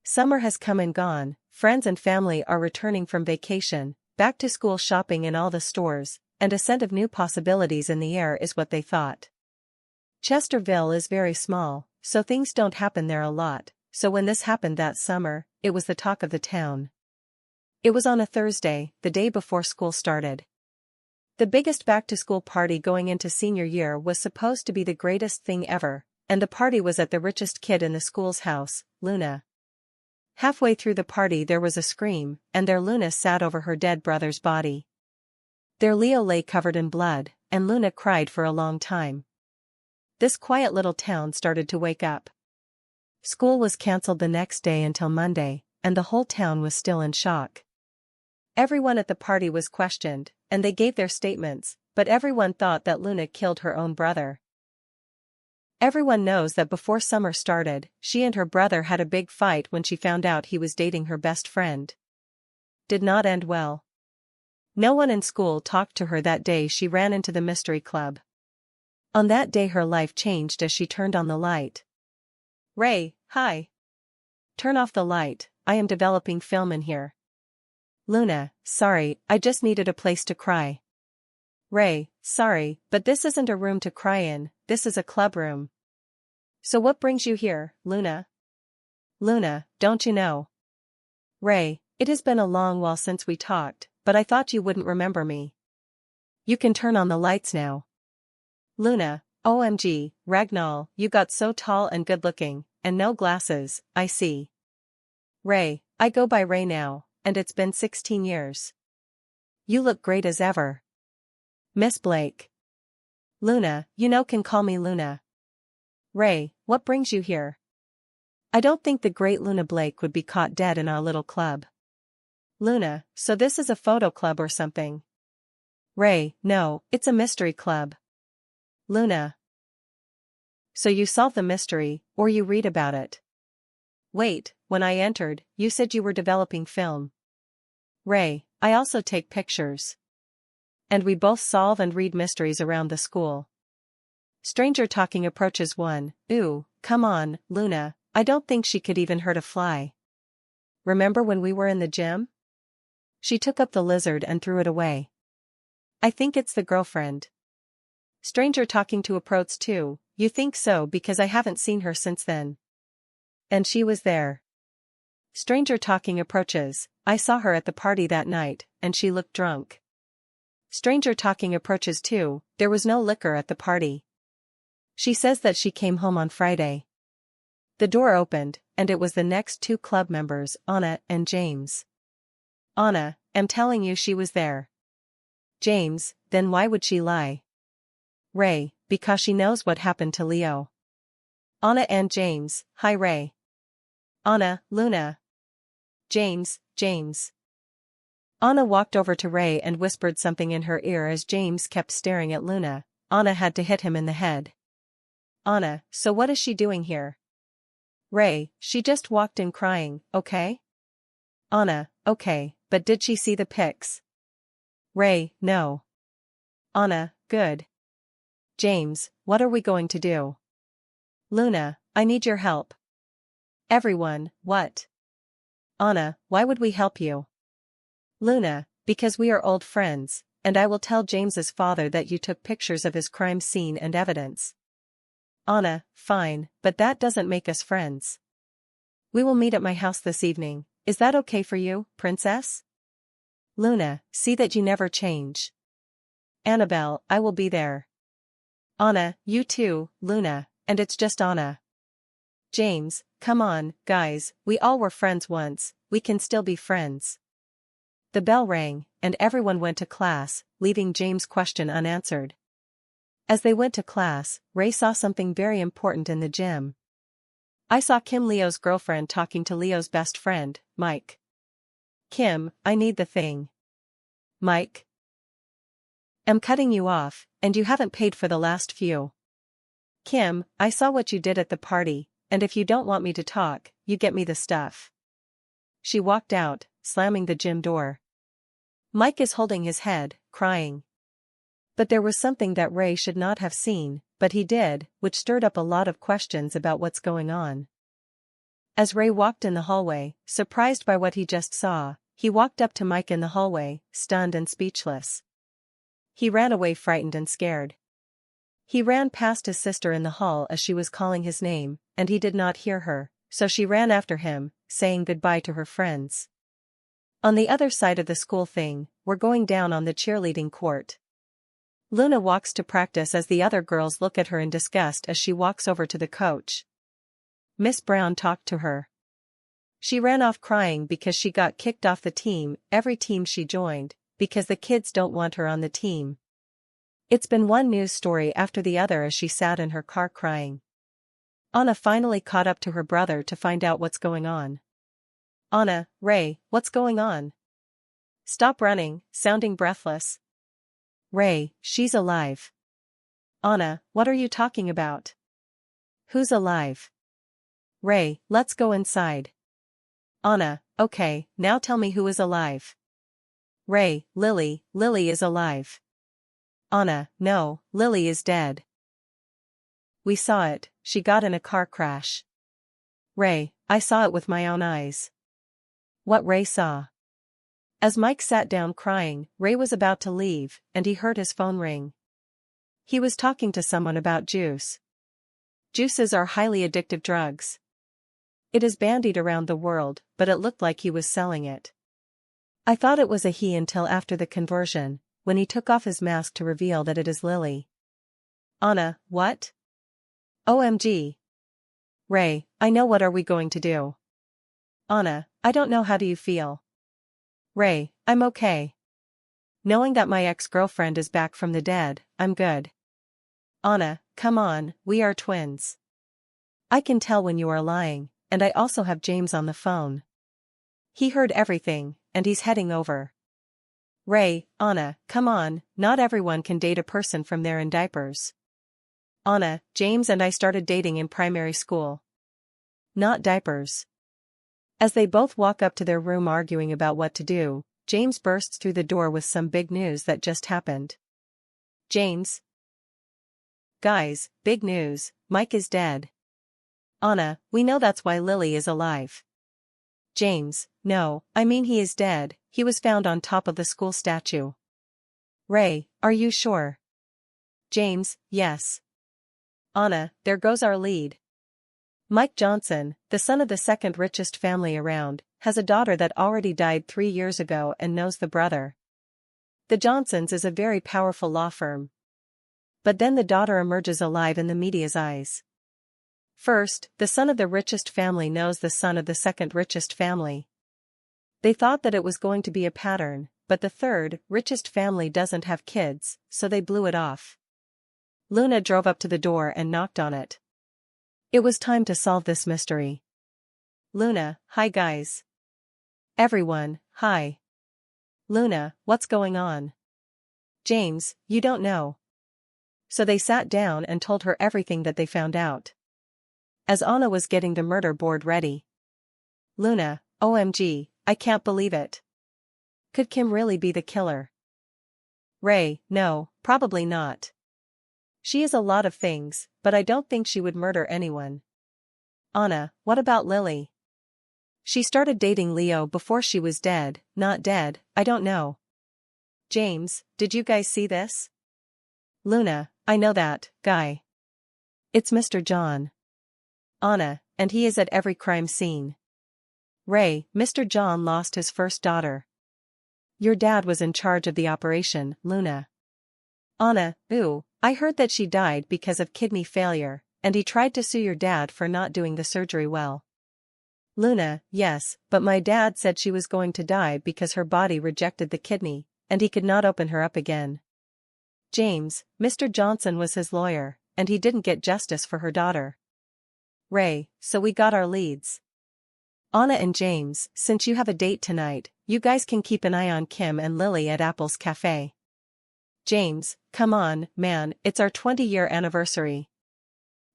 Summer has come and gone, friends and family are returning from vacation, back to school shopping in all the stores, and a scent of new possibilities in the air is what they thought. Chesterville is very small, so things don't happen there a lot, so when this happened that summer, it was the talk of the town. It was on a Thursday, the day before school started. The biggest back-to-school party going into senior year was supposed to be the greatest thing ever, and the party was at the richest kid in the school's house, Luna. Halfway through the party there was a scream, and there Luna sat over her dead brother's body. There Leo lay covered in blood, and Luna cried for a long time. This quiet little town started to wake up. School was cancelled the next day until Monday, and the whole town was still in shock. Everyone at the party was questioned, and they gave their statements, but everyone thought that Luna killed her own brother. Everyone knows that before summer started, she and her brother had a big fight when she found out he was dating her best friend. Did not end well. No one in school talked to her that day. She ran into the mystery club. On that day her life changed as she turned on the light. Ray, hi. Turn off the light, I am developing film in here. Luna, sorry, I just needed a place to cry. Ray, sorry, but this isn't a room to cry in, this is a club room. So what brings you here, Luna? Luna, don't you know? Ray, it has been a long while since we talked, but I thought you wouldn't remember me. You can turn on the lights now. Luna, OMG, Ragnall, you got so tall and good-looking, and no glasses, I see. Ray, I go by Ray now, and it's been 16 years. You look great as ever. Miss Blake. Luna, can call me Luna. Ray, what brings you here? I don't think the great Luna Blake would be caught dead in our little club. Luna, so this is a photo club or something? Ray, no, it's a mystery club. Luna. So you solve the mystery, or you read about it. Wait, when I entered, you said you were developing film. Ray, I also take pictures. And we both solve and read mysteries around the school. Stranger talking approaches one. Ooh, come on, Luna, I don't think she could even hurt a fly. Remember when we were in the gym? She took up the lizard and threw it away. I think it's the girlfriend. Stranger talking to approach two. You think so because I haven't seen her since then. And she was there. Stranger talking approaches. I saw her at the party that night, and she looked drunk. Stranger talking approaches two. There was no liquor at the party. She says that she came home on Friday. The door opened, and it was the next two club members, Anna and James. Anna, I'm telling you she was there. James, then why would she lie? Ray, because she knows what happened to Leo. Anna and James, hi Ray. Anna, Luna. James. Anna walked over to Ray and whispered something in her ear as James kept staring at Luna. Anna had to hit him in the head. Anna, so what is she doing here? Ray, she just walked in crying, okay? Anna, okay, but did she see the pics? Ray, no. Anna, good. James, what are we going to do? Luna, I need your help. Everyone, what? Anna, why would we help you? Luna, because we are old friends, and I will tell James's father that you took pictures of his crime scene and evidence. Anna, fine, but that doesn't make us friends. We will meet at my house this evening, is that okay for you, princess? Luna, see that you never change. Annabelle, I will be there. Anna, you too, Luna, and it's just Anna. James, come on, guys, we all were friends once, we can still be friends. The bell rang, and everyone went to class, leaving James' question unanswered. As they went to class, Ray saw something very important in the gym. I saw Kim, Leo's girlfriend, talking to Leo's best friend, Mike. Kim, I need the thing. Mike? I'm cutting you off, and you haven't paid for the last few. Kim, I saw what you did at the party, and if you don't want me to talk, you get me the stuff. She walked out, slamming the gym door. Mike is holding his head, crying. But there was something that Ray should not have seen, but he did, which stirred up a lot of questions about what's going on. As Ray walked in the hallway, surprised by what he just saw, he walked up to Mike in the hallway, stunned and speechless. He ran away frightened and scared. He ran past his sister in the hall as she was calling his name, and he did not hear her, so she ran after him, saying goodbye to her friends. On the other side of the school thing, we're going down on the cheerleading court. Luna walks to practice as the other girls look at her in disgust as she walks over to the coach. Miss Brown talked to her. She ran off crying because she got kicked off the team, every team she joined, because the kids don't want her on the team. It's been one news story after the other as she sat in her car crying. Anna finally caught up to her brother to find out what's going on. Anna, Ray, what's going on? Stop running, sounding breathless. Ray, she's alive. Anna, what are you talking about? Who's alive? Ray, let's go inside. Anna, okay, now tell me who is alive. Ray, Lily is alive. Anna, no, Lily is dead. We saw it, she got in a car crash. Ray, I saw it with my own eyes. What Ray saw? As Mike sat down crying, Ray was about to leave, and he heard his phone ring. He was talking to someone about juice. Juices are highly addictive drugs. It is bandied around the world, but it looked like he was selling it. I thought it was a he until after the conversion, when he took off his mask to reveal that it is Lily. Anna, what? OMG. Ray, I know, what are we going to do? Anna, I don't know, how do you feel? Ray, I'm okay. Knowing that my ex-girlfriend is back from the dead, I'm good. Anna, come on, we are twins. I can tell when you are lying, and I also have James on the phone. He heard everything, and he's heading over. Ray, Anna, come on, not everyone can date a person from there in diapers. Anna, James and I started dating in primary school. Not diapers. As they both walk up to their room arguing about what to do, James bursts through the door with some big news that just happened. James. Guys, big news, Mike is dead. Anna, we know, that's why Lily is alive. James, no, I mean he is dead, he was found on top of the school statue. Ray, are you sure? James, yes. Anna, there goes our lead. Mike Johnson, the son of the second richest family around, has a daughter that already died 3 years ago and knows the brother. The Johnsons is a very powerful law firm. But then the daughter emerges alive in the media's eyes. First, the son of the richest family knows the son of the second richest family. They thought that it was going to be a pattern, but the third richest family doesn't have kids, so they blew it off. Luna drove up to the door and knocked on it. It was time to solve this mystery. Luna, hi guys. Everyone, hi. Luna, what's going on? James, you don't know. So they sat down and told her everything that they found out. As Anna was getting the murder board ready. Luna, OMG, I can't believe it. Could Kim really be the killer? Ray, no, probably not. She is a lot of things, but I don't think she would murder anyone. Anna, what about Lily? She started dating Leo before she was dead, not dead, I don't know. James, did you guys see this? Luna, I know that guy. It's Mr. John. Anna, and he is at every crime scene. Ray, Mr. John lost his first daughter. Your dad was in charge of the operation, Luna. Anna, ooh, I heard that she died because of kidney failure, and he tried to sue your dad for not doing the surgery well. Luna, yes, but my dad said she was going to die because her body rejected the kidney, and he could not open her up again. James, Mr. Johnson was his lawyer, and he didn't get justice for her daughter. Ray, so we got our leads. Anna and James, since you have a date tonight, you guys can keep an eye on Kim and Lily at Apple's Cafe. James, come on, man, it's our 20-year anniversary.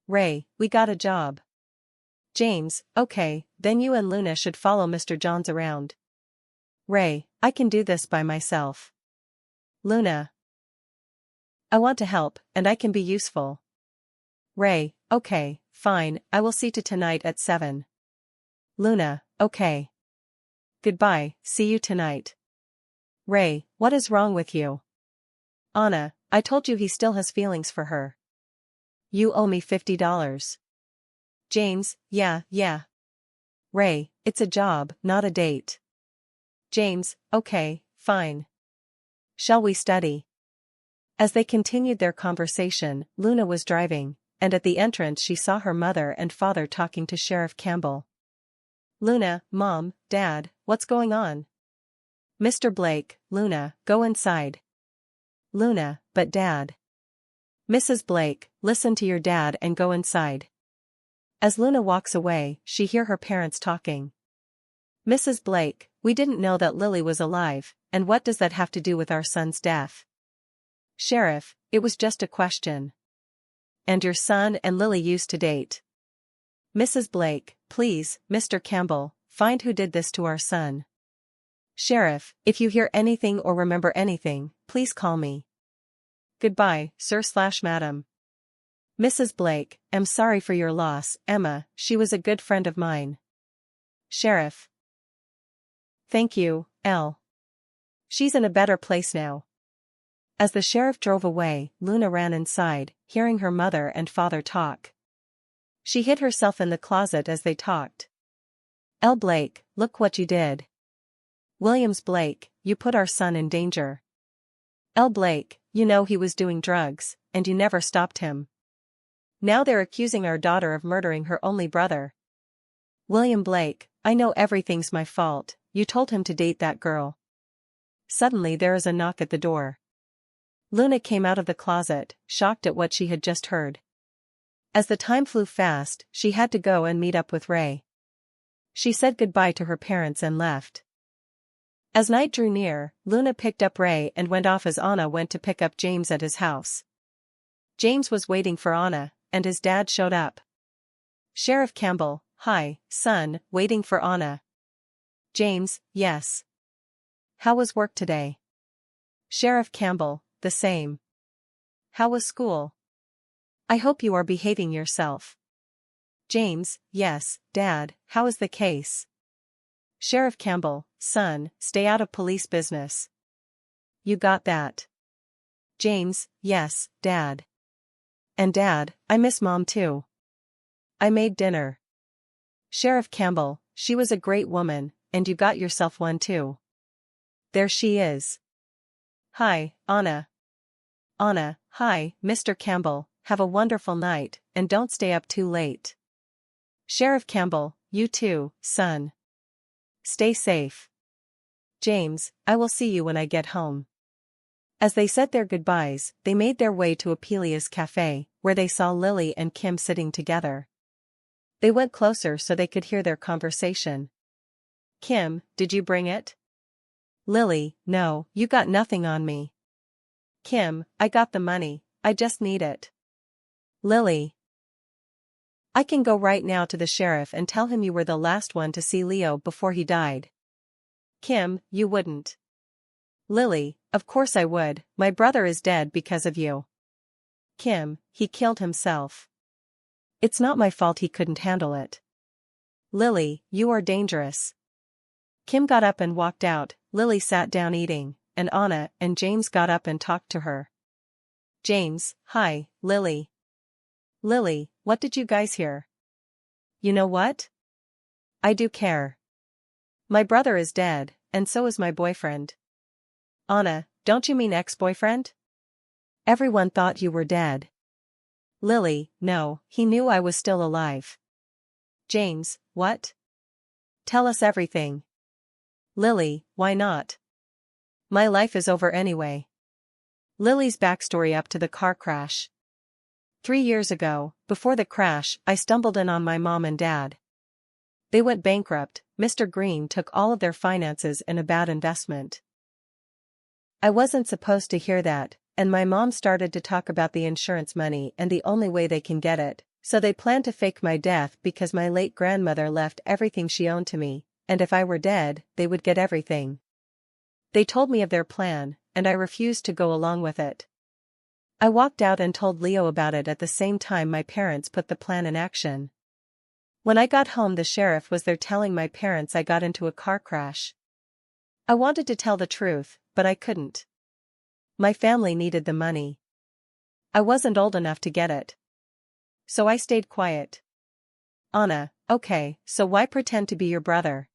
Ray, we got a job. James, okay, then you and Luna should follow Mr. Johns around. Ray, I can do this by myself. Luna, I want to help, and I can be useful. Ray, okay, fine, I will see to tonight at 7. Luna, okay. Goodbye, see you tonight. Ray, what is wrong with you? Anna, I told you he still has feelings for her. You owe me $50. James, yeah. Ray, it's a job, not a date. James, okay, fine. Shall we study? As they continued their conversation, Luna was driving, and at the entrance she saw her mother and father talking to Sheriff Campbell. Luna, Mom, Dad, what's going on? Mr. Blake, Luna, go inside. Luna, but Dad. Mrs. Blake, listen to your dad and go inside. As Luna walks away, she hears her parents talking. Mrs. Blake, we didn't know that Lily was alive, and what does that have to do with our son's death? Sheriff, it was just a question. And your son and Lily used to date. Mrs. Blake, please, Mr. Campbell, find who did this to our son. Sheriff, if you hear anything or remember anything, please call me. Goodbye, sir/madam. Mrs. Blake, am sorry for your loss, Emma, she was a good friend of mine. Sheriff. Thank you, Elle. She's in a better place now. As the sheriff drove away, Luna ran inside, hearing her mother and father talk. She hid herself in the closet as they talked. Elle Blake, look what you did. Williams Blake, you put our son in danger. Elle Blake, you know he was doing drugs, and you never stopped him. Now they're accusing our daughter of murdering her only brother. William Blake, I know everything's my fault, you told him to date that girl. Suddenly there is a knock at the door. Luna came out of the closet, shocked at what she had just heard. As the time flew fast, she had to go and meet up with Ray. She said goodbye to her parents and left. As night drew near, Luna picked up Ray and went off as Anna went to pick up James at his house. James was waiting for Anna, and his dad showed up. Sheriff Campbell, hi, son, waiting for Anna. James, yes. How was work today? Sheriff Campbell, the same. How was school? I hope you are behaving yourself. James, yes, Dad, how is the case? Sheriff Campbell, son, stay out of police business. You got that. James, yes, Dad. And Dad, I miss Mom too. I made dinner. Sheriff Campbell, she was a great woman, and you got yourself one too. There she is. Hi, Anna. Anna, hi, Mr. Campbell, have a wonderful night, and don't stay up too late. Sheriff Campbell, you too, son. Stay safe. James, I will see you when I get home. As they said their goodbyes, they made their way to Apelia's cafe, where they saw Lily and Kim sitting together. They went closer so they could hear their conversation. Kim, did you bring it? Lily, no, you got nothing on me. Kim, I got the money, I just need it. Lily. I can go right now to the sheriff and tell him you were the last one to see Leo before he died. Kim, you wouldn't. Lily, of course I would, my brother is dead because of you. Kim, he killed himself. It's not my fault he couldn't handle it. Lily, you are dangerous. Kim got up and walked out, Lily sat down eating, and Anna and James got up and talked to her. James, hi, Lily. Lily, what did you guys hear? You know what? I do care. My brother is dead, and so is my boyfriend. Anna, don't you mean ex-boyfriend? Everyone thought you were dead. Lily, no, he knew I was still alive. James, what? Tell us everything. Lily, why not? My life is over anyway. Lily's backstory up to the car crash. 3 years ago, before the crash, I stumbled in on my mom and dad. They went bankrupt, Mr. Green took all of their finances in a bad investment. I wasn't supposed to hear that, and my mom started to talk about the insurance money and the only way they can get it, so they planned to fake my death because my late grandmother left everything she owned to me, and if I were dead, they would get everything. They told me of their plan, and I refused to go along with it. I walked out and told Leo about it at the same time my parents put the plan in action. When I got home, the sheriff was there telling my parents I got into a car crash. I wanted to tell the truth, but I couldn't. My family needed the money. I wasn't old enough to get it. So I stayed quiet. Anna: okay, so why pretend to be your brother?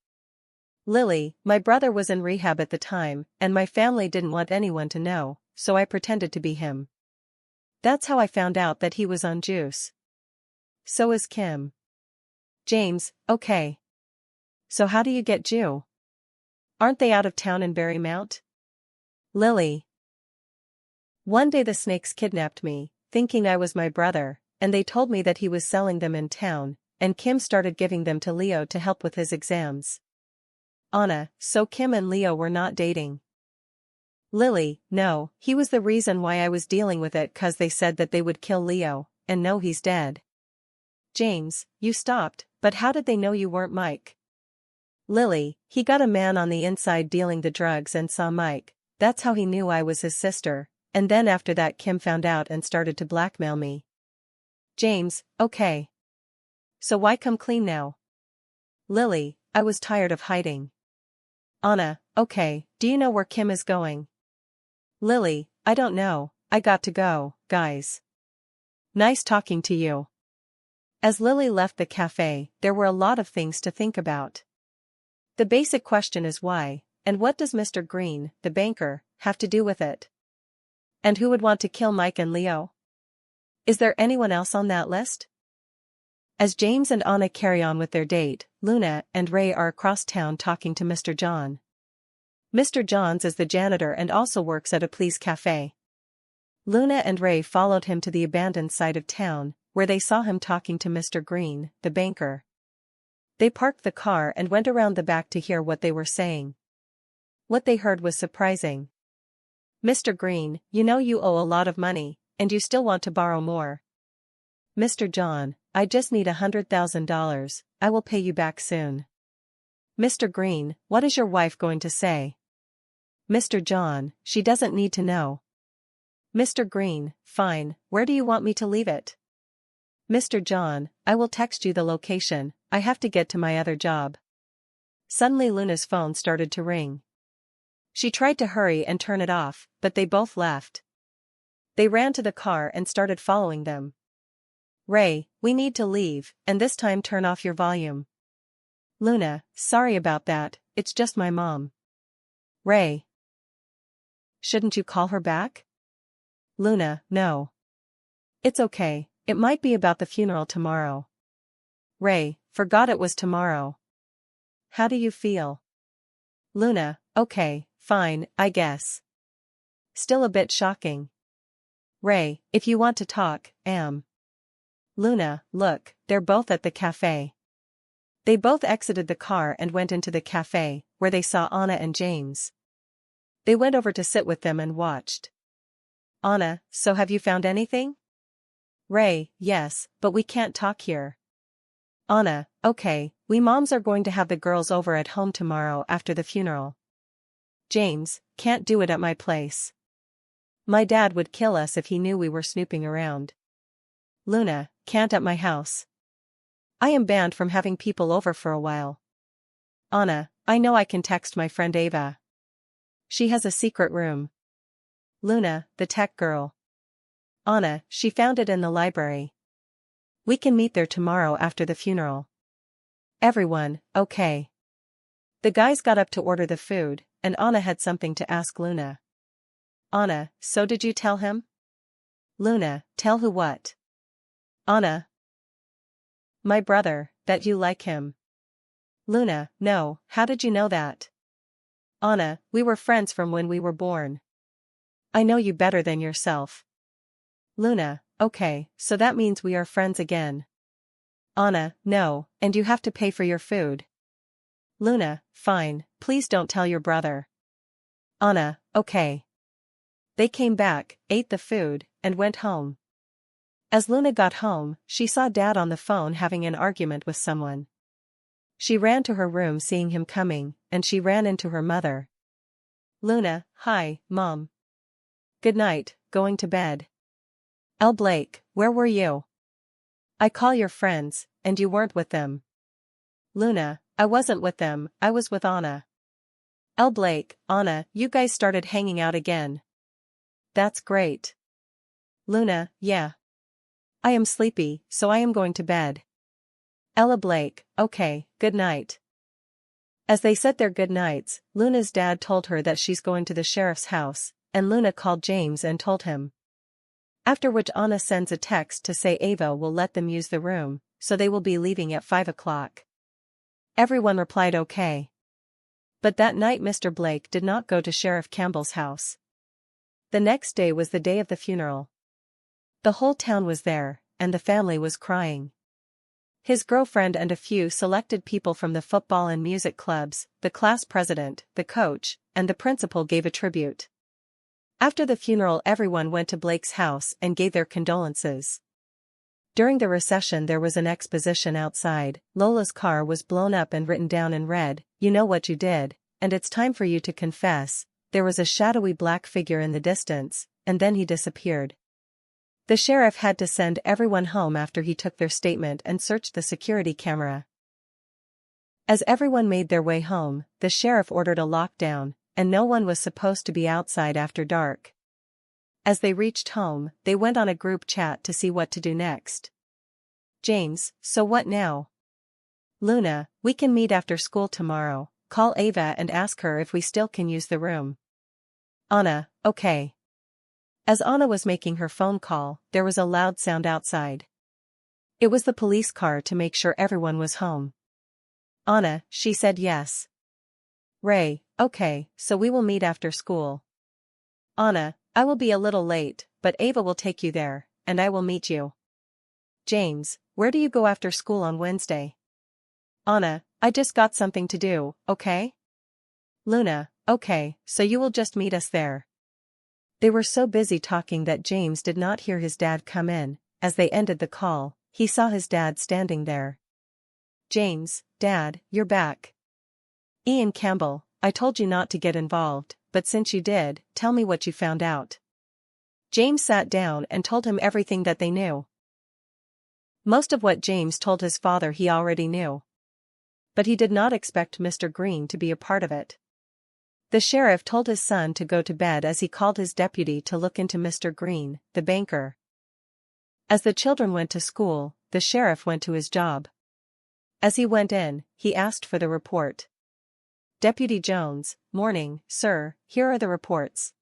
Lily: my brother was in rehab at the time, and my family didn't want anyone to know, so I pretended to be him. That's how I found out that he was on juice. So is Kim. James: okay. So how do you get Jew? Aren't they out of town in Berrymount? Lily: one day the snakes kidnapped me, thinking I was my brother, and they told me that he was selling them in town, and Kim started giving them to Leo to help with his exams. Anna: so Kim and Leo were not dating? Lily: no, he was the reason why I was dealing with it, 'cause they said that they would kill Leo, and no, he's dead. James: you stopped, but how did they know you weren't Mike? Lily: he got a man on the inside dealing the drugs and saw Mike, that's how he knew I was his sister, and then after that Kim found out and started to blackmail me. James: okay. So why come clean now? Lily: I was tired of hiding. Anna: okay, do you know where Kim is going? Lily: I don't know, I got to go, guys. Nice talking to you. As Lily left the cafe, there were a lot of things to think about. The basic question is why, and what does Mr. Green, the banker, have to do with it? And who would want to kill Mike and Leo? Is there anyone else on that list? As James and Anna carry on with their date, Luna and Ray are across town talking to Mr. John. Mr. Johns is the janitor and also works at a Please Cafe. Luna and Ray followed him to the abandoned side of town, where they saw him talking to Mr. Green, the banker. They parked the car and went around the back to hear what they were saying. What they heard was surprising. Mr. Green: you know you owe a lot of money, and you still want to borrow more. Mr. John: I just need $100,000, I will pay you back soon. Mr. Green: what is your wife going to say? Mr. John: she doesn't need to know. Mr. Green: fine, where do you want me to leave it? Mr. John: I will text you the location, I have to get to my other job. Suddenly Luna's phone started to ring. She tried to hurry and turn it off, but they both left. They ran to the car and started following them. Ray: we need to leave, and this time turn off your volume. Luna: sorry about that, it's just my mom. Ray: shouldn't you call her back? Luna: no. It's okay, it might be about the funeral tomorrow. Ray: forgot it was tomorrow. How do you feel? Luna: okay, fine, I guess. Still a bit shocking. Ray: if you want to talk, Luna: look, they're both at the cafe. They both exited the car and went into the cafe, where they saw Anna and James. They went over to sit with them and watched. Anna: so have you found anything? Ray: yes, but we can't talk here. Anna: okay, we moms are going to have the girls over at home tomorrow after the funeral. James: can't do it at my place. My dad would kill us if he knew we were snooping around. Luna: can't at my house. I am banned from having people over for a while. Anna: I know, I can text my friend Ava. She has a secret room. Luna: the tech girl. Anna: she found it in the library. We can meet there tomorrow after the funeral. Everyone: okay. The guys got up to order the food, and Anna had something to ask Luna. Anna: so did you tell him? Luna: tell who what? Anna: my brother, that you like him. Luna: no, how did you know that? Anna: we were friends from when we were born. I know you better than yourself. Luna: okay, so that means we are friends again. Anna: no, and you have to pay for your food. Luna: fine, please don't tell your brother. Anna: okay. They came back, ate the food, and went home. As Luna got home, she saw Dad on the phone having an argument with someone. She ran to her room seeing him coming, and she ran into her mother. Luna: hi, Mom. Good night, going to bed. L. Blake, where were you? I call your friends, and you weren't with them. Luna, I wasn't with them, I was with Anna. L. Blake, Anna, you guys started hanging out again. That's great. Luna, yeah. I am sleepy, so I am going to bed. Ella Blake, okay, good night. As they said their good nights, Luna's dad told her that she's going to the sheriff's house, and Luna called James and told him. After which Anna sends a text to say Ava will let them use the room, so they will be leaving at 5 o'clock. Everyone replied okay. But that night Mr. Blake did not go to Sheriff Campbell's house. The next day was the day of the funeral. The whole town was there, and the family was crying. His girlfriend and a few selected people from the football and music clubs, the class president, the coach, and the principal gave a tribute. After the funeral everyone went to Blake's house and gave their condolences. During the recession there was an exposition outside. Lola's car was blown up and written down in red, "You know what you did, and it's time for you to confess." There was a shadowy black figure in the distance, and then he disappeared. The sheriff had to send everyone home after he took their statement and searched the security camera. As everyone made their way home, the sheriff ordered a lockdown, and no one was supposed to be outside after dark. As they reached home, they went on a group chat to see what to do next. James, so what now? Luna, we can meet after school tomorrow. Call Ava and ask her if we still can use the room. Anna, okay. As Anna was making her phone call, there was a loud sound outside. It was the police car to make sure everyone was home. Anna, she said yes. Ray, okay, so we will meet after school. Anna, I will be a little late, but Ava will take you there, and I will meet you. James, where do you go after school on Wednesday? Anna, I just got something to do, okay? Luna, okay, so you will just meet us there. They were so busy talking that James did not hear his dad come in. As they ended the call, he saw his dad standing there. James, Dad, you're back. Ian Campbell, I told you not to get involved, but since you did, tell me what you found out. James sat down and told him everything that they knew. Most of what James told his father he already knew. But he did not expect Mr. Green to be a part of it. The sheriff told his son to go to bed as he called his deputy to look into Mr. Green, the banker. As the children went to school, the sheriff went to his job. As he went in, he asked for the report. Deputy Jones, morning, sir, here are the reports.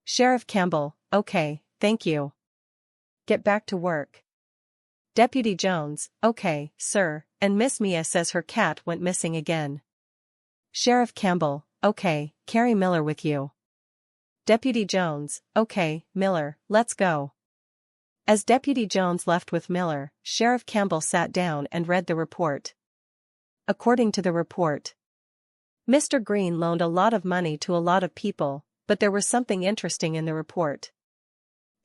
Sheriff Campbell, okay, thank you. Get back to work. Deputy Jones, okay, sir, and Miss Mia says her cat went missing again. Sheriff Campbell, okay, carry Miller with you. Deputy Jones, okay, Miller, let's go. As Deputy Jones left with Miller, Sheriff Campbell sat down and read the report. According to the report, Mr. Green loaned a lot of money to a lot of people, but there was something interesting in the report.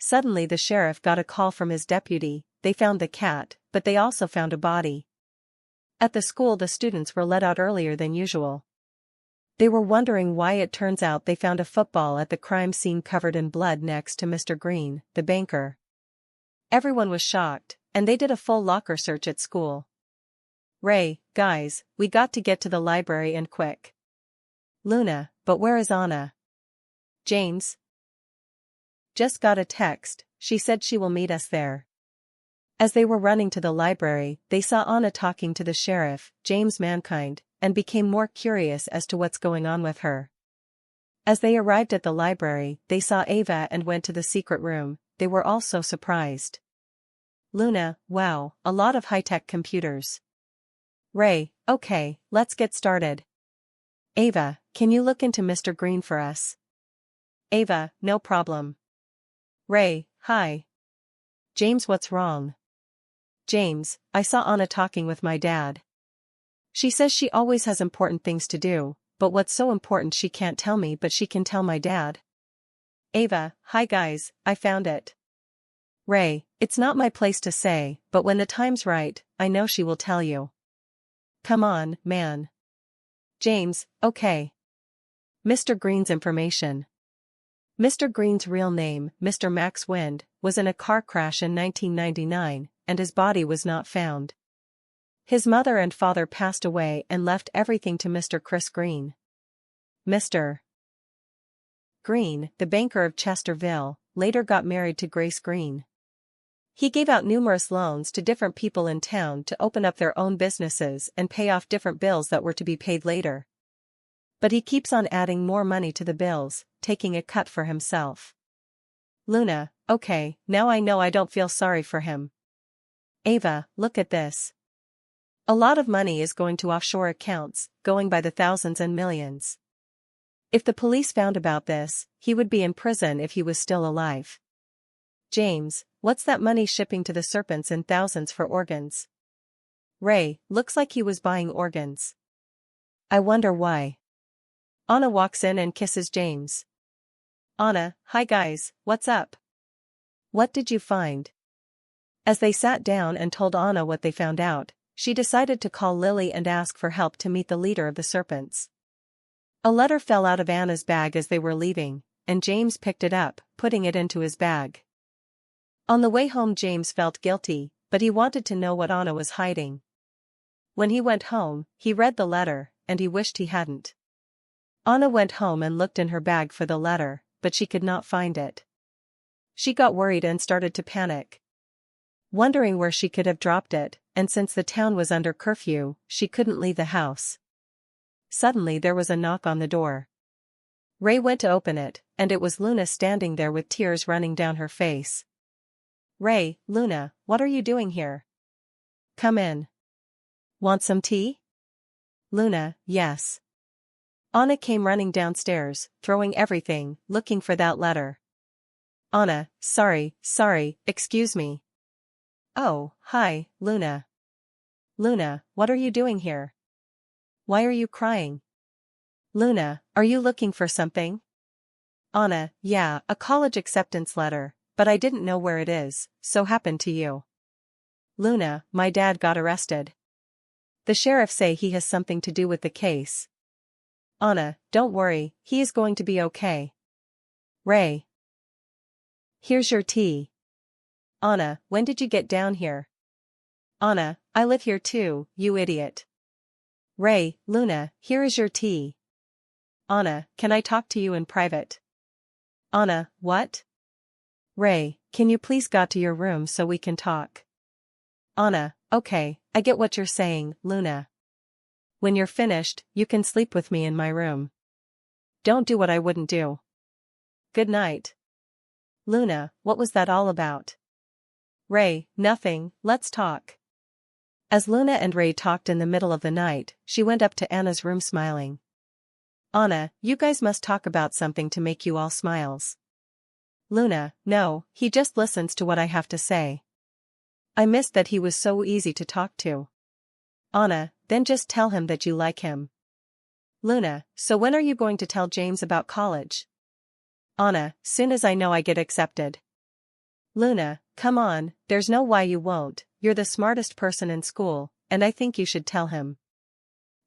Suddenly the sheriff got a call from his deputy. They found the cat, but they also found a body. At the school the students were let out earlier than usual. They were wondering why. It turns out they found a football at the crime scene covered in blood next to Mr. Green, the banker. Everyone was shocked, and they did a full locker search at school. Ray, guys, we got to get to the library and quick. Luna, but where is Anna? James? Just got a text, she said she will meet us there. As they were running to the library, they saw Anna talking to the sheriff, James Mankind, and became more curious as to what's going on with her. As they arrived at the library, they saw Ava and went to the secret room. They were all so surprised. Luna, wow, a lot of high-tech computers. Ray, okay, let's get started. Ava, can you look into Mr. Green for us? Ava, no problem. Ray, hi. James, what's wrong? James, I saw Anna talking with my dad. She says she always has important things to do, but what's so important she can't tell me, but she can tell my dad. Ava, hi guys, I found it. Ray, it's not my place to say, but when the time's right, I know she will tell you. Come on, man. James, okay. Mr. Green's information. Mr. Green's real name, Mr. Max Wind, was in a car crash in 1999, and his body was not found. His mother and father passed away and left everything to Mr. Chris Green. Mr. Green, the banker of Cheasterville, later got married to Grace Green. He gave out numerous loans to different people in town to open up their own businesses and pay off different bills that were to be paid later. But he keeps on adding more money to the bills, taking a cut for himself. Luna, okay, now I know I don't feel sorry for him. Ava, look at this. A lot of money is going to offshore accounts, going by the thousands and millions. If the police found about this, he would be in prison if he was still alive. James, what's that money shipping to the serpents in thousands for organs? Ray, looks like he was buying organs. I wonder why. Anna walks in and kisses James. Anna, hi guys, what's up? What did you find? As they sat down and told Anna what they found out, she decided to call Lily and ask for help to meet the leader of the serpents. A letter fell out of Anna's bag as they were leaving, and James picked it up, putting it into his bag. On the way home James felt guilty, but he wanted to know what Anna was hiding. When he went home, he read the letter, and he wished he hadn't. Anna went home and looked in her bag for the letter, but she could not find it. She got worried and started to panic, wondering where she could have dropped it, and since the town was under curfew, she couldn't leave the house. Suddenly there was a knock on the door. Ray went to open it, and it was Luna standing there with tears running down her face. Ray, Luna, what are you doing here? Come in. Want some tea? Luna, yes. Anna came running downstairs, throwing everything, looking for that letter. Anna, sorry, excuse me. Oh, hi, Luna. Luna, what are you doing here? Why are you crying? Luna, are you looking for something? Anna, yeah, a college acceptance letter, but I didn't know where it is, so happened to you. Luna, my dad got arrested. The sheriff say he has something to do with the case. Anna, don't worry, he is going to be okay. Ray. Here's your tea. Anna, when did you get down here? Anna, I live here too, you idiot. Ray, Luna, here is your tea. Anna, can I talk to you in private? Anna, what? Ray, can you please go to your room so we can talk? Anna, okay, I get what you're saying, Luna. When you're finished, you can sleep with me in my room. Don't do what I wouldn't do. Good night. Luna, what was that all about? Ray, nothing, let's talk. As Luna and Ray talked in the middle of the night, she went up to Anna's room smiling. Anna, you guys must talk about something to make you all smiles. Luna, no, he just listens to what I have to say. I missed that he was so easy to talk to. Anna, then just tell him that you like him. Luna, so when are you going to tell James about college? Anna, soon as I know I get accepted. Luna, come on, there's no why you won't, you're the smartest person in school, and I think you should tell him.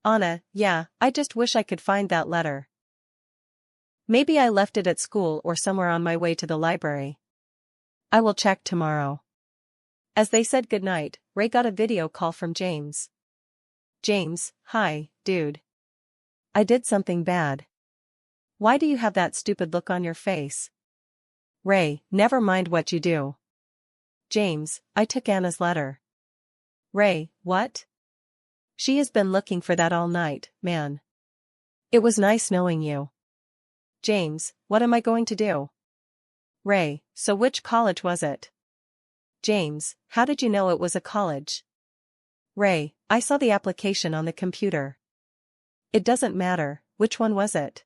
Anna, yeah, I just wish I could find that letter. Maybe I left it at school or somewhere on my way to the library. I will check tomorrow. As they said goodnight, Ray got a video call from James. James, hi, dude. I did something bad. Why do you have that stupid look on your face? Ray, never mind what you do. James, I took Anna's letter. Ray, what? She has been looking for that all night, man. It was nice knowing you. James, what am I going to do? Ray, so which college was it? James, how did you know it was a college? Ray, I saw the application on the computer. It doesn't matter, which one was it?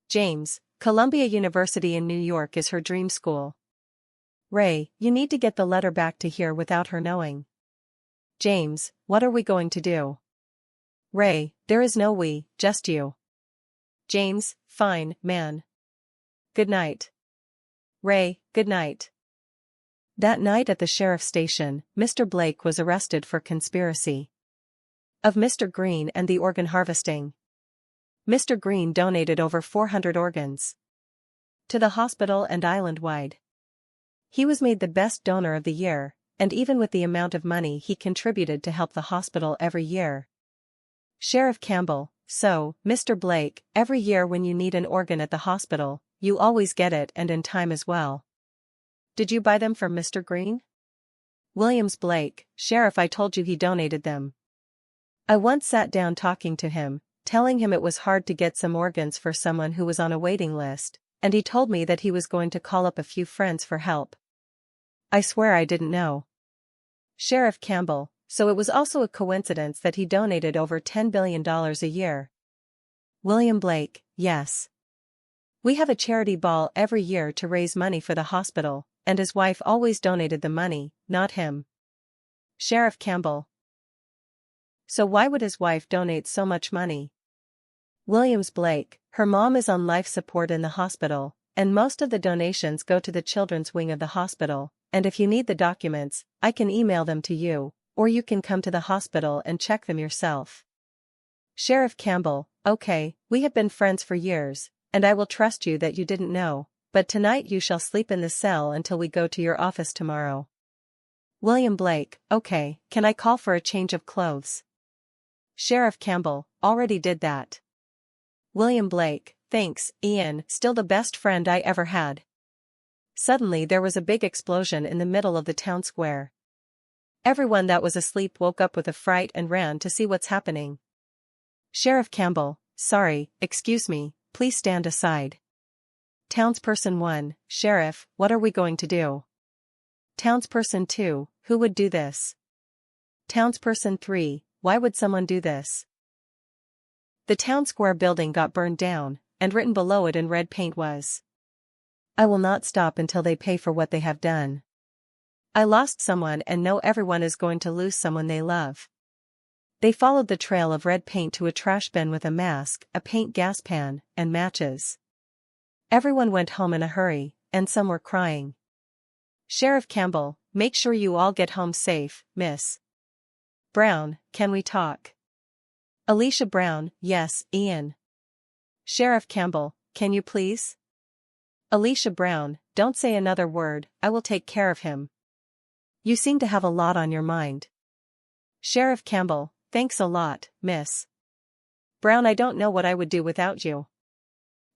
James, Columbia University in New York is her dream school. Ray, you need to get the letter back to here without her knowing. James, what are we going to do? Ray, there is no we, just you. James, fine, man. Good night. Ray, good night. That night at the sheriff's station, Mr. Blake was arrested for conspiracy of Mr. Green and the organ harvesting. Mr. Green donated over 400 organs to the hospital and island-wide. He was made the best donor of the year, and even with the amount of money he contributed to help the hospital every year. Sheriff Campbell: so, Mr. Blake, every year when you need an organ at the hospital, you always get it and in time as well. Did you buy them from Mr. Green? Williams Blake: Sheriff, I told you he donated them. I once sat down talking to him, telling him it was hard to get some organs for someone who was on a waiting list, and he told me that he was going to call up a few friends for help. I swear I didn't know. Sheriff Campbell: so it was also a coincidence that he donated over $10 billion a year. William Blake: yes. We have a charity ball every year to raise money for the hospital, and his wife always donated the money, not him. Sheriff Campbell: so why would his wife donate so much money? Williams Blake: her mom is on life support in the hospital, and most of the donations go to the children's wing of the hospital, and if you need the documents, I can email them to you, or you can come to the hospital and check them yourself. Sheriff Campbell: okay, we have been friends for years, and I will trust you that you didn't know, but tonight you shall sleep in the cell until we go to your office tomorrow. William Blake: okay, can I call for a change of clothes? Sheriff Campbell: already did that. William Blake: thanks, Ian, still the best friend I ever had. Suddenly there was a big explosion in the middle of the town square. Everyone that was asleep woke up with a fright and ran to see what's happening. Sheriff Campbell: sorry, excuse me, please stand aside. Townsperson 1: Sheriff, what are we going to do? Townsperson 2: who would do this? Townsperson 3: why would someone do this? The town square building got burned down, and written below it in red paint was: I will not stop until they pay for what they have done. I lost someone and know everyone is going to lose someone they love. They followed the trail of red paint to a trash bin with a mask, a paint gas pan, and matches. Everyone went home in a hurry, and some were crying. Sheriff Campbell: make sure you all get home safe, Miss Brown, can we talk? Alicia Brown: yes, Ian. Sheriff Campbell: can you please? Alicia Brown: don't say another word, I will take care of him. You seem to have a lot on your mind. Sheriff Campbell: thanks a lot, Miss Brown, I don't know what I would do without you.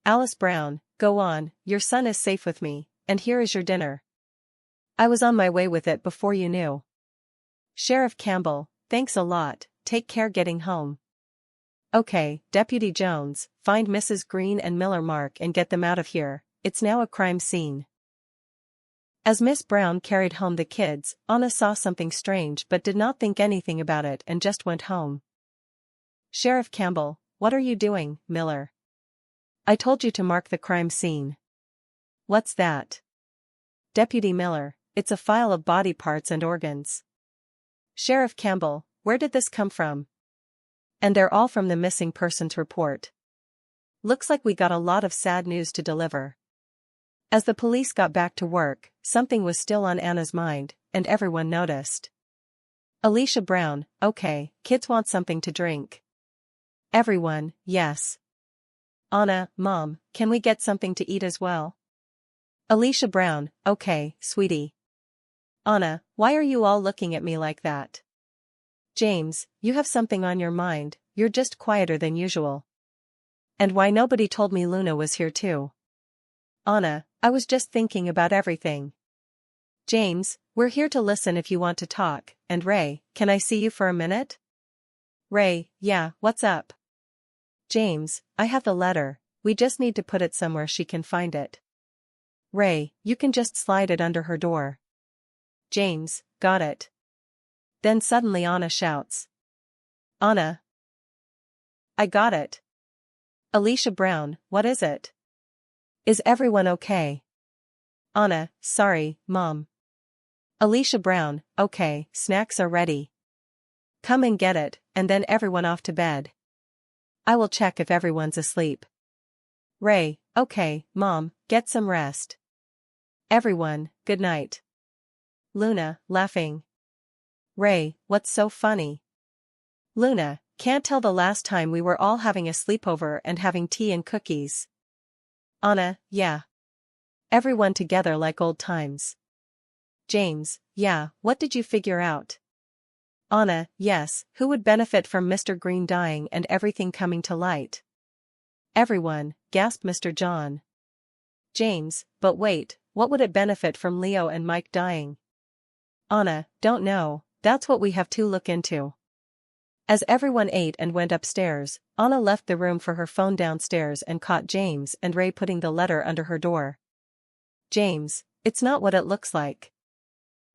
Alice Brown: go on, your son is safe with me, and here is your dinner. I was on my way with it before you knew. Sheriff Campbell: thanks a lot, take care getting home. Okay, Deputy Jones, find Mrs. Green and Miller Mark and get them out of here, it's now a crime scene. As Miss Brown carried home the kids, Anna saw something strange but did not think anything about it and just went home. Sheriff Campbell: what are you doing, Miller? I told you to mark the crime scene. What's that? Deputy Miller: it's a file of body parts and organs. Sheriff Campbell: where did this come from? And they're all from the missing persons report. Looks like we got a lot of sad news to deliver. As the police got back to work, something was still on Anna's mind, and everyone noticed. Alicia Brown: okay, kids want something to drink. Everyone: yes. Anna: Mom, can we get something to eat as well? Alicia Brown: okay, sweetie. Anna: why are you all looking at me like that? James: you have something on your mind, you're just quieter than usual. And why nobody told me Luna was here too? Anna: I was just thinking about everything. James: we're here to listen if you want to talk, and Ray, can I see you for a minute? Ray: yeah, what's up? James: I have the letter, we just need to put it somewhere she can find it. Ray: you can just slide it under her door. James: got it. Then suddenly Anna shouts. Anna: I got it. Alicia Brown: what is it? Is everyone okay? Anna: sorry, Mom. Alicia Brown: okay, snacks are ready. Come and get it, and then everyone off to bed. I will check if everyone's asleep. Ray: okay, Mom, get some rest. Everyone, good night. Luna, laughing. Ray: what's so funny? Luna: can't tell the last time we were all having a sleepover and having tea and cookies. Anna: yeah. Everyone together like old times. James, yeah, what did you figure out? Anna, yes, who would benefit from Mr. Green dying and everything coming to light? Everyone, gasped Mr. John. James, but wait, what would it benefit from Leo and Mike dying? Anna, don't know, that's what we have to look into. As everyone ate and went upstairs, Anna left the room for her phone downstairs and caught James and Ray putting the letter under her door. James, it's not what it looks like.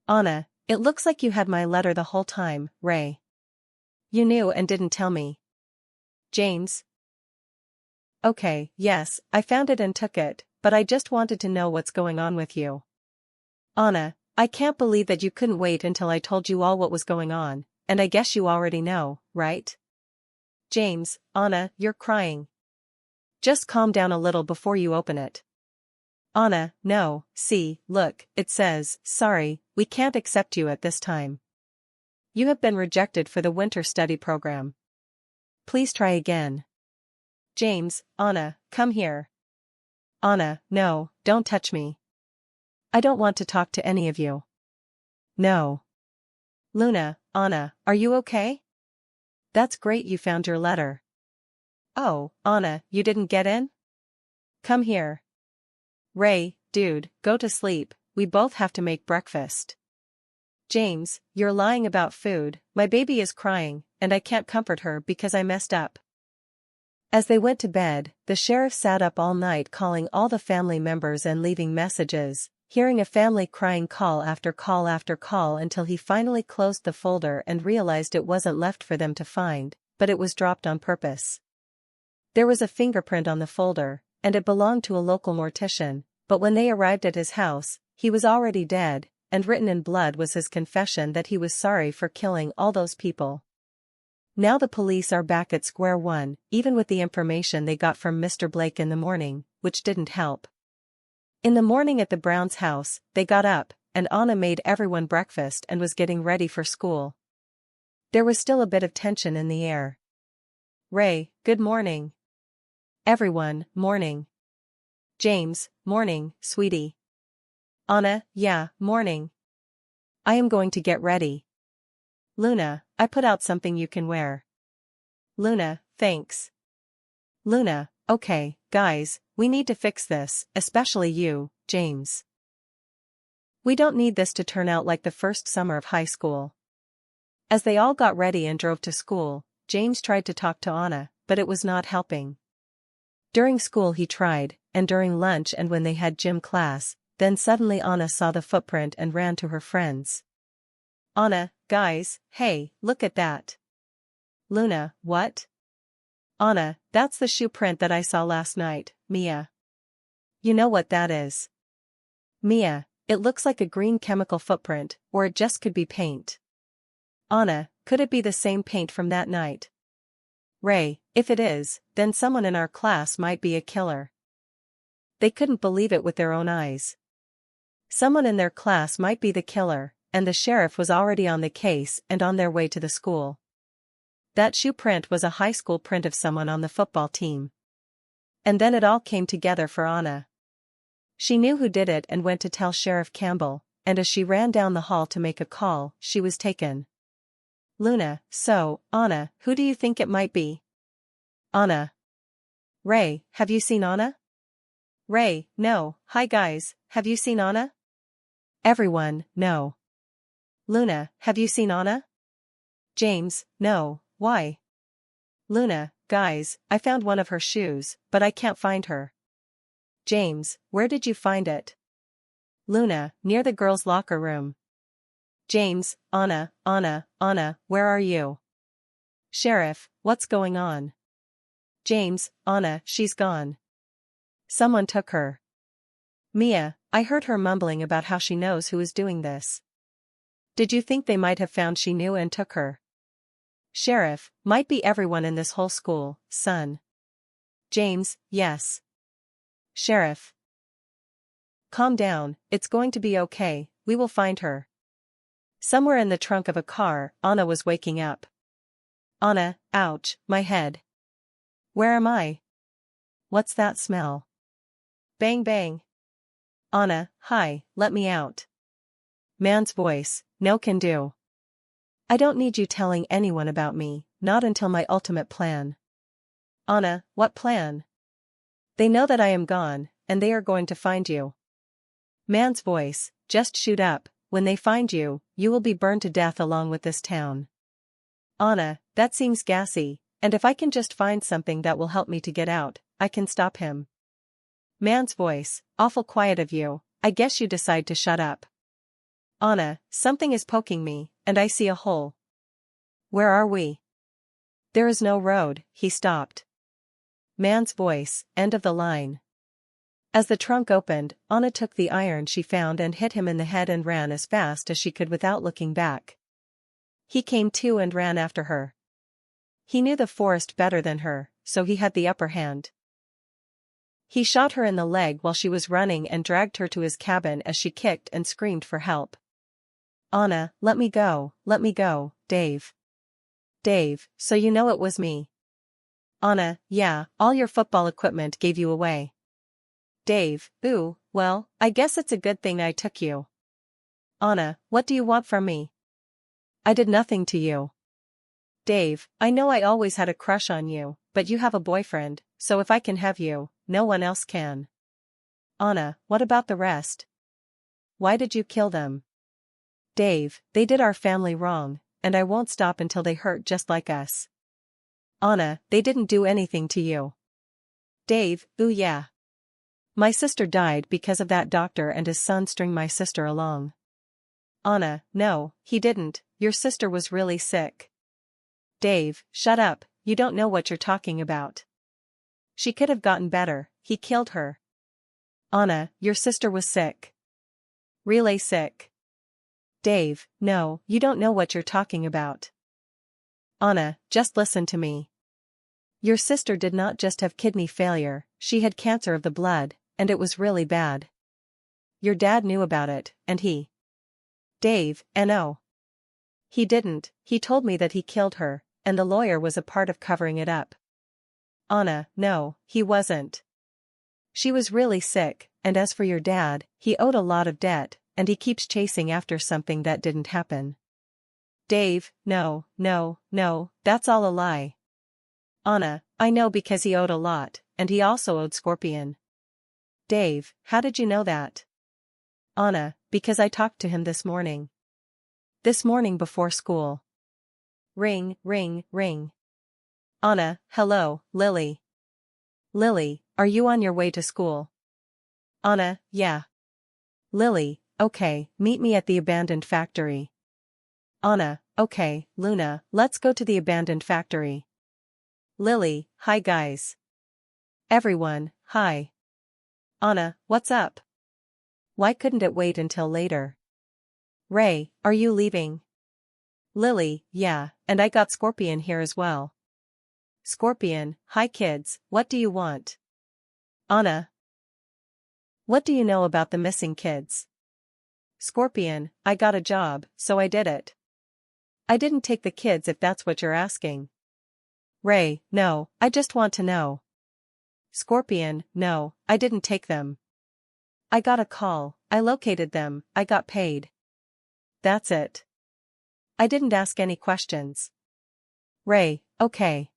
Anna, it looks like you had my letter the whole time, Ray. You knew and didn't tell me. James. Okay, yes, I found it and took it, but I just wanted to know what's going on with you. Anna, I can't believe that you couldn't wait until I told you all what was going on, and I guess you already know, right? James, Anna, you're crying. Just calm down a little before you open it. Anna, no, see, look, it says, sorry, we can't accept you at this time. You have been rejected for the winter study program. Please try again. James, Anna, come here. Anna, no, don't touch me. I don't want to talk to any of you. No. Luna, Anna, are you okay? That's great you found your letter. Oh, Anna, you didn't get in? Come here. Ray, dude, go to sleep, we both have to make breakfast. James, you're lying about food, my baby is crying, and I can't comfort her because I messed up. As they went to bed, the sheriff sat up all night calling all the family members and leaving messages, hearing a family crying call after call after call until he finally closed the folder and realized it wasn't left for them to find, but it was dropped on purpose. There was a fingerprint on the folder, and it belonged to a local mortician, but when they arrived at his house, he was already dead, and written in blood was his confession that he was sorry for killing all those people. Now the police are back at square one, even with the information they got from Mr. Blake in the morning, which didn't help. In the morning at the Browns' house, they got up, and Anna made everyone breakfast and was getting ready for school. There was still a bit of tension in the air. Ray, good morning. Everyone, morning. James, morning, sweetie. Anna, yeah, morning. I am going to get ready. Luna, I put out something you can wear. Luna, thanks. Luna, okay, guys, we need to fix this, especially you, James. We don't need this to turn out like the first summer of high school. As they all got ready and drove to school, James tried to talk to Anna, but it was not helping. During school he tried, and during lunch and when they had gym class, then suddenly Anna saw the footprint and ran to her friends. Anna, guys, hey, look at that. Luna, what? Anna, that's the shoe print that I saw last night, Mia. You know what that is. Mia, it looks like a green chemical footprint, or it just could be paint. Anna, could it be the same paint from that night? Ray, if it is, then someone in our class might be a killer. They couldn't believe it with their own eyes. Someone in their class might be the killer, and the sheriff was already on the case and on their way to the school. That shoe print was a high school print of someone on the football team. And then it all came together for Anna. She knew who did it and went to tell Sheriff Campbell, and as she ran down the hall to make a call, she was taken. Luna, so, Anna, who do you think it might be? Anna. Ray, have you seen Anna? Ray, no, hi guys, have you seen Anna? Everyone, no. Luna, have you seen Anna? James, no, why? Luna, guys, I found one of her shoes, but I can't find her. James, where did you find it? Luna, near the girls' locker room. James, Anna, where are you? Sheriff, what's going on? James, Anna, she's gone. Someone took her. Mia, I heard her mumbling about how she knows who is doing this. Did you think they might have found she knew and took her? Sheriff, might be everyone in this whole school, son. James, yes. Sheriff. Calm down, it's going to be okay, we will find her. Somewhere in the trunk of a car, Anna was waking up. Anna, ouch, my head. Where am I? What's that smell? Bang bang. Anna, hi, let me out. Man's voice, no can do. I don't need you telling anyone about me, not until my ultimate plan. Anna, what plan? They know that I am gone, and they are going to find you. Man's voice, just shoot up, when they find you, you will be burned to death along with this town. Anna, that seems gassy, and if I can just find something that will help me to get out, I can stop him. Man's voice, awful quiet of you, I guess you decide to shut up. Anna, something is poking me, and I see a hole. Where are we? There is no road, he stopped. Man's voice, end of the line. As the trunk opened, Anna took the iron she found and hit him in the head and ran as fast as she could without looking back. He came to and ran after her. He knew the forest better than her, so he had the upper hand. He shot her in the leg while she was running and dragged her to his cabin as she kicked and screamed for help. Anna, let me go, Dave. Dave, so you know it was me. Anna, yeah, all your football equipment gave you away. Dave, ooh, well, I guess it's a good thing I took you. Anna, what do you want from me? I did nothing to you. Dave, I know I always had a crush on you, but you have a boyfriend, so if I can have you, no one else can. Anna, what about the rest? Why did you kill them? Dave, they did our family wrong, and I won't stop until they hurt just like us. Anna, they didn't do anything to you. Dave, ooh yeah. My sister died because of that doctor and his son string my sister along. Anna, no, he didn't, your sister was really sick. Dave, shut up, you don't know what you're talking about. She could have gotten better, he killed her. Anna, your sister was sick. Really sick. Dave, no, you don't know what you're talking about. Anna, just listen to me. Your sister did not just have kidney failure, she had cancer of the blood, and it was really bad. Your dad knew about it, and he. Dave, no. He didn't, he told me that he killed her, and the lawyer was a part of covering it up. Anna, no, he wasn't. She was really sick, and as for your dad, he owed a lot of debt, and he keeps chasing after something that didn't happen. Dave, no, that's all a lie. Anna, I know because he owed a lot, and he also owed Scorpion. Dave, how did you know that? Anna, because I talked to him this morning. This morning before school. Ring, ring, ring. Anna, hello, Lily. Lily, are you on your way to school? Anna, yeah. Lily, okay, meet me at the abandoned factory. Anna, okay, Luna, let's go to the abandoned factory. Lily, hi guys. Everyone, hi. Anna, what's up? Why couldn't it wait until later? Ray, are you leaving? Lily, yeah, and I got Scorpion here as well. Scorpion, hi kids, what do you want? Anna. What do you know about the missing kids? Scorpion, I got a job, so I did it. I didn't take the kids if that's what you're asking. Ray, no, I just want to know. Scorpion, no, I didn't take them. I got a call, I located them, I got paid. That's it. I didn't ask any questions. Ray, okay.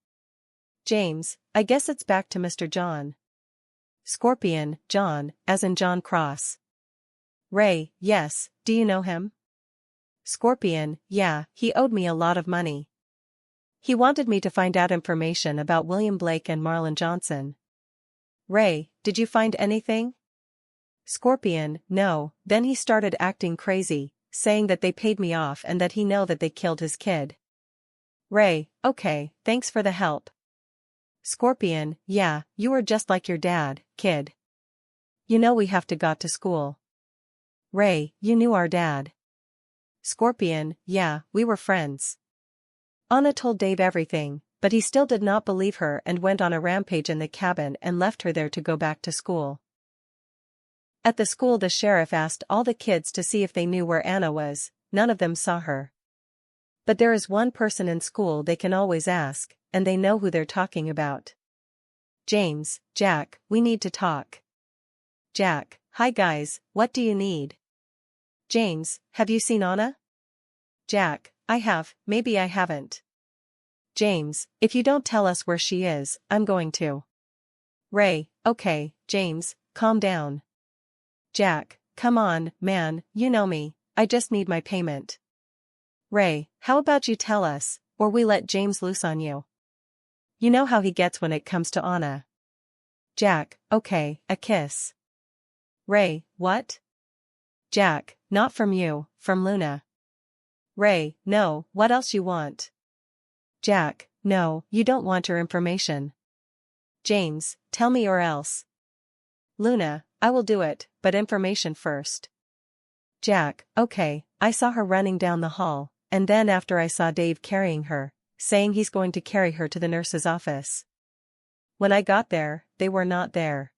James, I guess it's back to Mr. John. Scorpion, John, as in John Cross. Ray, yes, do you know him? Scorpion, yeah, he owed me a lot of money. He wanted me to find out information about William Blake and Marlon Johnson. Ray, did you find anything? Scorpion, no, then he started acting crazy, saying that they paid me off and that he know that they killed his kid. Ray, okay, thanks for the help. Scorpion, yeah, you are just like your dad, kid. You know we have to got to school. Ray, you knew our dad. Scorpion, yeah, we were friends. Anna told Dave everything, but he still did not believe her and went on a rampage in the cabin and left her there to go back to school. At the school the sheriff asked all the kids to see if they knew where Anna was, none of them saw her. But there is one person in school they can always ask, and they know who they're talking about. James, Jack, we need to talk. Jack, hi guys, what do you need? James, have you seen Anna? Jack, I have, maybe I haven't. James, if you don't tell us where she is, I'm going to. Ray, okay, James, calm down. Jack, come on, man, you know me, I just need my payment. Ray, how about you tell us, or we let James loose on you? You know how he gets when it comes to Anna. Jack, okay, a kiss. Ray, what? Jack, not from you, from Luna. Ray, no, what else you want? Jack, no, you don't want your information. James, tell me or else. Luna, I will do it, but information first. Jack, okay, I saw her running down the hall, and then after I saw Dave carrying her, saying he's going to carry her to the nurse's office. When I got there, they were not there.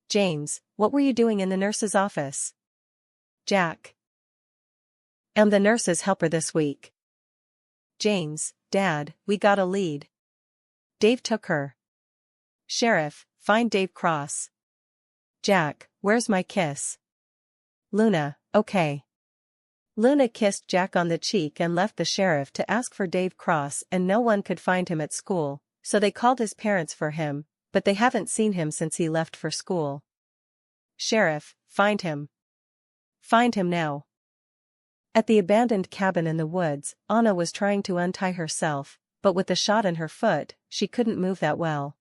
James, what were you doing in the nurse's office? Jack. I'm the nurse's helper this week. James, Dad, we got a lead. Dave took her. Sheriff, find Dave Cross. Jack, where's my kiss? Luna, okay. Luna kissed Jack on the cheek and left the sheriff to ask for Dave Cross, and no one could find him at school, so they called his parents for him, but they haven't seen him since he left for school. Sheriff, find him. Find him now. At the abandoned cabin in the woods, Anna was trying to untie herself, but with the shot in her foot, she couldn't move that well.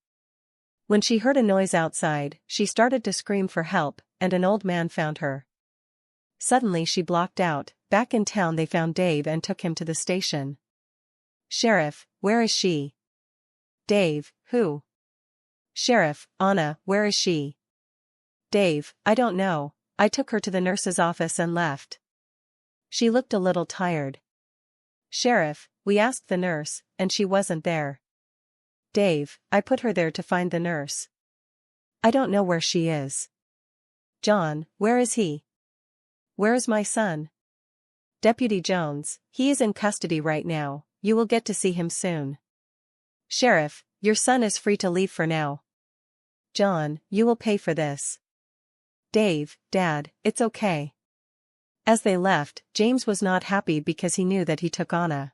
When she heard a noise outside, she started to scream for help, and an old man found her. Suddenly she blocked out. Back in town they found Dave and took him to the station. Sheriff, where is she? Dave, who? Sheriff, Anna, where is she? Dave, I don't know, I took her to the nurse's office and left. She looked a little tired. Sheriff, we asked the nurse, and she wasn't there. Dave, I put her there to find the nurse. I don't know where she is. John, where is he? Where is my son? Deputy Jones, he is in custody right now, you will get to see him soon. Sheriff, your son is free to leave for now. John, you will pay for this. Dave, Dad, it's okay. As they left, James was not happy because he knew that he took Anna.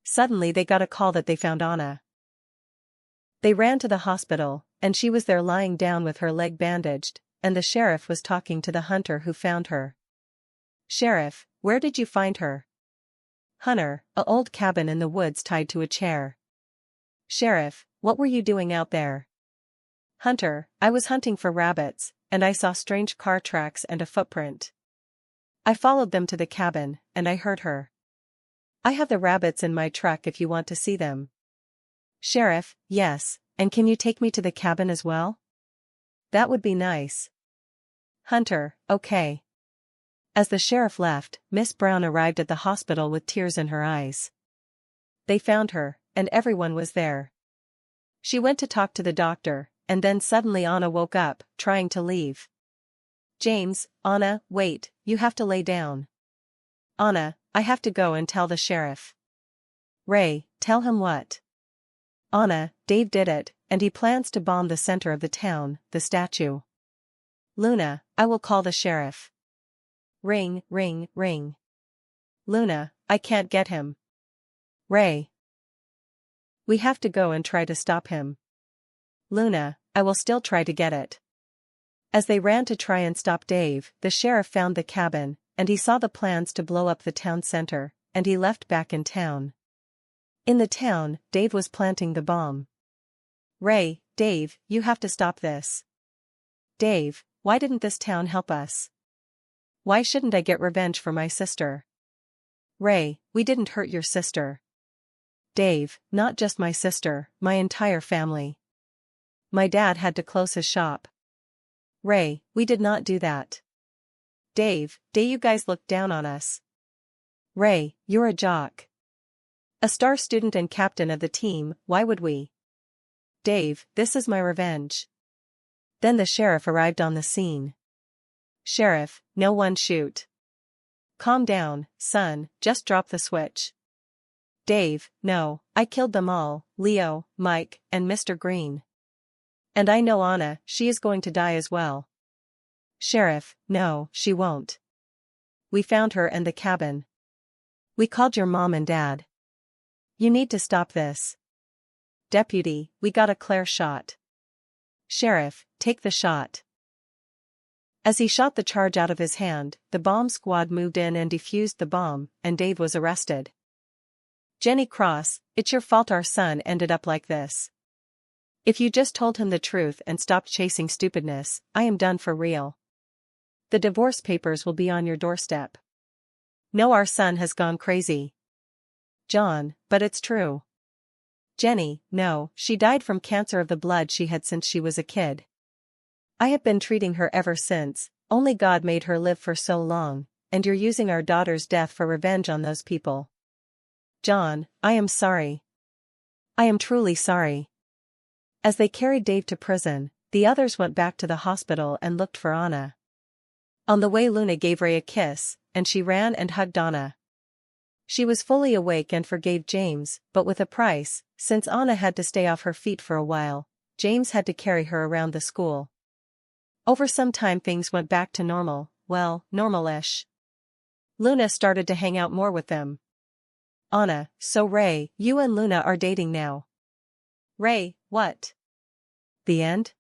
Suddenly they got a call that they found Anna. They ran to the hospital, and she was there lying down with her leg bandaged, and the sheriff was talking to the hunter who found her. Sheriff, where did you find her? Hunter, a old cabin in the woods tied to a chair. Sheriff, what were you doing out there? Hunter, I was hunting for rabbits, and I saw strange car tracks and a footprint. I followed them to the cabin, and I heard her. I have the rabbits in my truck if you want to see them. Sheriff, yes, and can you take me to the cabin as well? That would be nice. Hunter, okay. As the sheriff left, Miss Brown arrived at the hospital with tears in her eyes. They found her, and everyone was there. She went to talk to the doctor, and then suddenly Anna woke up, trying to leave. James, Anna, wait, you have to lay down. Anna, I have to go and tell the sheriff. Ray, tell him what? Anna, Dave did it, and he plans to bomb the center of the town, the statue. Luna, I will call the sheriff. Ring, ring, ring. Luna, I can't get him. Ray. We have to go and try to stop him. Luna, I will still try to get it. As they ran to try and stop Dave, the sheriff found the cabin, and he saw the plans to blow up the town center, and he left back in town. In the town, Dave was planting the bomb. Ray, Dave, you have to stop this. Dave, why didn't this town help us? Why shouldn't I get revenge for my sister? Ray, we didn't hurt your sister. Dave, not just my sister, my entire family. My dad had to close his shop. Ray, we did not do that. Dave, you guys looked down on us. Ray, you're a jock. A star student and captain of the team, why would we? Dave, this is my revenge. Then the sheriff arrived on the scene. Sheriff, no one shoot. Calm down, son, just drop the switch. Dave, no, I killed them all, Leo, Mike, and Mr. Green. And I know Anna, she is going to die as well. Sheriff, no, she won't. we found her and the cabin. We called your mom and dad. You need to stop this. Deputy, we got a Claire shot. Sheriff, take the shot. As he shot the charge out of his hand, the bomb squad moved in and defused the bomb, and Dave was arrested. Jenny Cross, it's your fault our son ended up like this. If you just told him the truth and stopped chasing stupidness, I am done for real. The divorce papers will be on your doorstep. No, our son has gone crazy. John, but it's true. Jenny, no, she died from cancer of the blood she had since she was a kid. I have been treating her ever since, only God made her live for so long, and you're using our daughter's death for revenge on those people. John, I am sorry. I am truly sorry. As they carried Dave to prison, the others went back to the hospital and looked for Anna. On the way, Luna gave Ray a kiss, and she ran and hugged Anna. She was fully awake and forgave James, but with a price, since Anna had to stay off her feet for a while. James had to carry her around the school. Over some time things went back to normal, well, normal-ish. Luna started to hang out more with them. Anna, so Ray, you and Luna are dating now. Ray, what? The end?